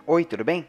Oi, tudo bem?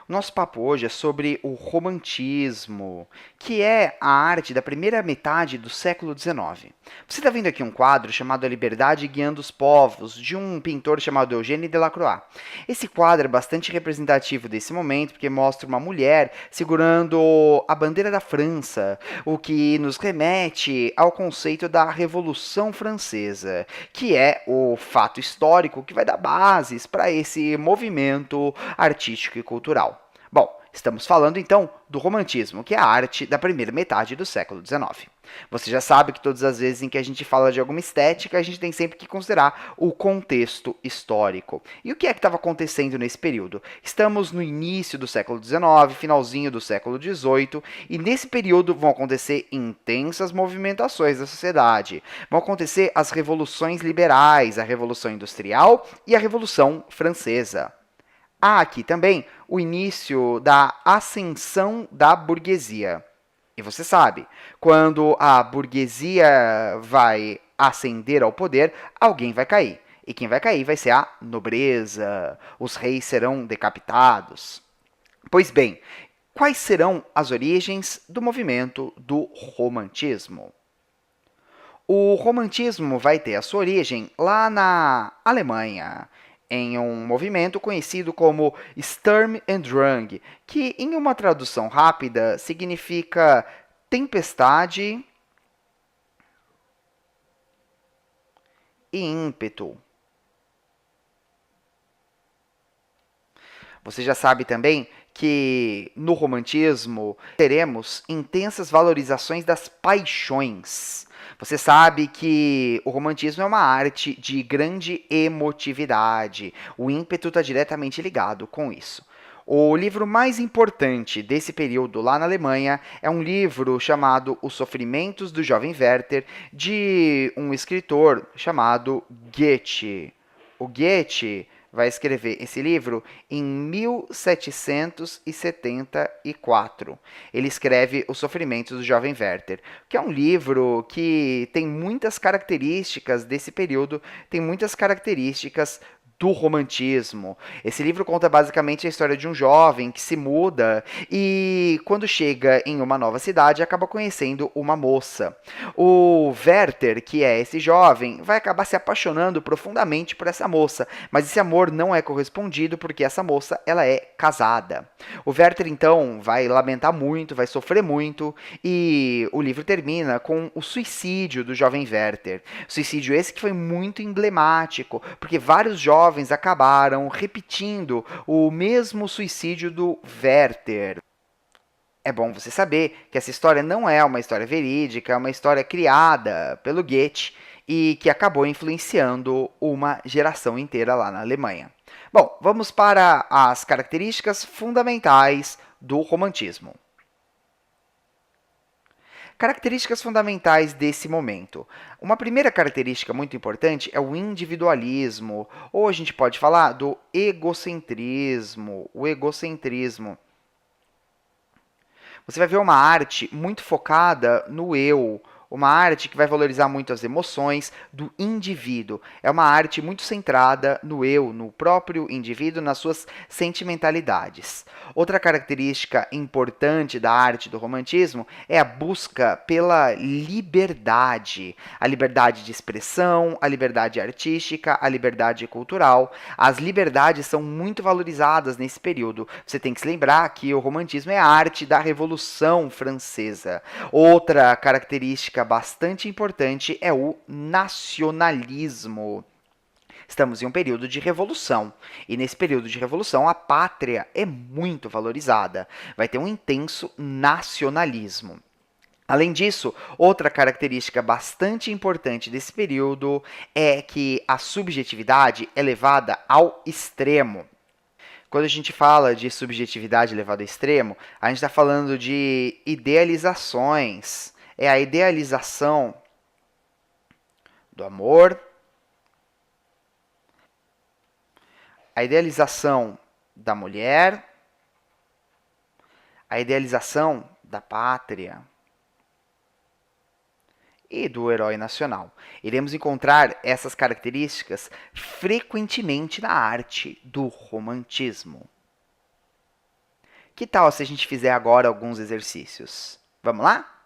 O nosso papo hoje é sobre o romantismo, que é a arte da primeira metade do século XIX. Você está vendo aqui um quadro chamado A Liberdade Guiando os Povos, de um pintor chamado Eugène Delacroix. Esse quadro é bastante representativo desse momento, porque mostra uma mulher segurando a bandeira da França, o que nos remete ao conceito da Revolução Francesa, que é o fato histórico que vai dar bases para esse movimento artístico e cultural. Bom, estamos falando então do romantismo, que é a arte da primeira metade do século XIX. Você já sabe que todas as vezes em que a gente fala de alguma estética, a gente tem sempre que considerar o contexto histórico. E o que é que estava acontecendo nesse período? Estamos no início do século XIX, finalzinho do século XVIII, e nesse período vão acontecer intensas movimentações da sociedade. Vão acontecer as revoluções liberais, a Revolução Industrial e a Revolução Francesa. Há aqui também o início da ascensão da burguesia. E você sabe, quando a burguesia vai ascender ao poder, alguém vai cair. E quem vai cair vai ser a nobreza, os reis serão decapitados. Pois bem, quais serão as origens do movimento do romantismo? O romantismo vai ter a sua origem lá na Alemanha, em um movimento conhecido como Sturm und Drang, que em uma tradução rápida significa tempestade e ímpeto. Você já sabe também que no romantismo teremos intensas valorizações das paixões. Você sabe que o romantismo é uma arte de grande emotividade. O ímpeto está diretamente ligado com isso. O livro mais importante desse período lá na Alemanha é um livro chamado Os Sofrimentos do Jovem Werther, de um escritor chamado Goethe. O Goethe vai escrever esse livro em 1774. Ele escreve Os Sofrimentos do Jovem Werther, que é um livro que tem muitas características desse período, tem muitas características do romantismo. Esse livro conta basicamente a história de um jovem que se muda e, quando chega em uma nova cidade, acaba conhecendo uma moça. O Werther, que é esse jovem, vai acabar se apaixonando profundamente por essa moça, mas esse amor não é correspondido porque essa moça ela é casada. O Werther então vai lamentar muito, vai sofrer muito e o livro termina com o suicídio do jovem Werther. Suicídio esse que foi muito emblemático, porque vários jovens acabaram repetindo o mesmo suicídio do Werther. É bom você saber que essa história não é uma história verídica, é uma história criada pelo Goethe e que acabou influenciando uma geração inteira lá na Alemanha. Bom, vamos para as características fundamentais do romantismo. Características fundamentais desse momento. Uma primeira característica muito importante é o individualismo, ou a gente pode falar do egocentrismo. O egocentrismo. Você vai ver uma arte muito focada no eu, uma arte que vai valorizar muito as emoções do indivíduo. É uma arte muito centrada no eu, no próprio indivíduo, nas suas sentimentalidades. Outra característica importante da arte do romantismo é a busca pela liberdade. A liberdade de expressão, a liberdade artística, a liberdade cultural. As liberdades são muito valorizadas nesse período. Você tem que se lembrar que o romantismo é a arte da Revolução Francesa. Outra característica bastante importante é o nacionalismo. Estamos em um período de revolução, e nesse período de revolução a pátria é muito valorizada. Vai ter um intenso nacionalismo. Além disso, outra característica bastante importante desse período é que a subjetividade é levada ao extremo. Quando a gente fala de subjetividade levada ao extremo, a gente está falando de idealizações. É a idealização do amor, a idealização da mulher, a idealização da pátria e do herói nacional. Iremos encontrar essas características frequentemente na arte do romantismo. Que tal se a gente fizer agora alguns exercícios? Vamos lá?